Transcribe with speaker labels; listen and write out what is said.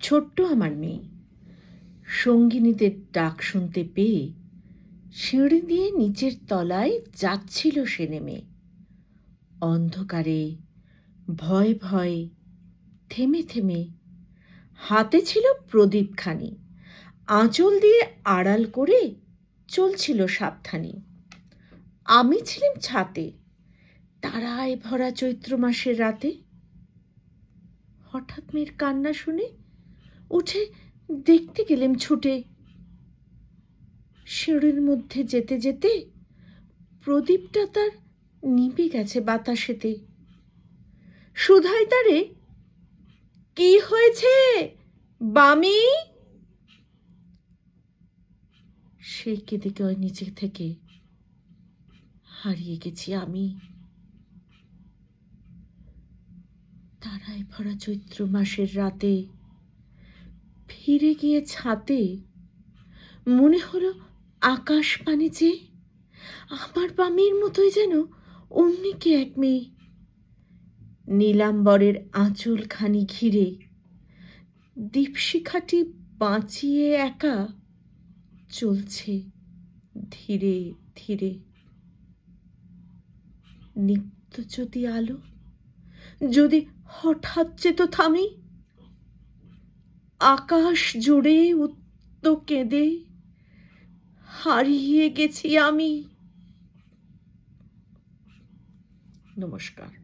Speaker 1: ছোট্ট আমার মেয়ে সঙ্গিনীদের ডাক শুনতে পেয়ে সিঁড়ি দিয়ে নিচের তলায় যাচ্ছিল সে নেমে। অন্ধকারে ভয়ে ভয়ে থেমে থেমে হাতে ছিল প্রদীপখানি, আঁচল দিয়ে আড়াল করে চলছিল সাবধানী। আমি ছিলাম ছাতে তারায় ভরা চৈত্র মাসের রাতে। হঠাৎ মেয়ের কান্না শুনে উঠে দেখতে গেলেম ছুটে। সিঁড়ির মধ্যে যেতে যেতে প্রদীপটা তার নিভে গেছে বাতাসেতে। সুধাই তারে, কি হয়েছে বামি? সে কেঁদে কয় নিচে থেকে, হারিয়ে গেছি আমি। তারায় ভরা চৈত্র মাসের রাতে ফিরে গিয়ে ছাতে মনে হলো আকাশ পানে যে আমার বামির মতোই যেন অমনি কে এক মেয়ে। নীলাম্বরের আঁচল খানি ঘিরে দীপশিখাটি বাঁচিয়ে একা চলছে ধীরে ধীরে। নিত্য যদি আলো যদি হঠাৎ যেত থামি, আকাশ জুড়ে উত্ত কেঁদে হারিয়ে গেছি আমি। নমস্কার।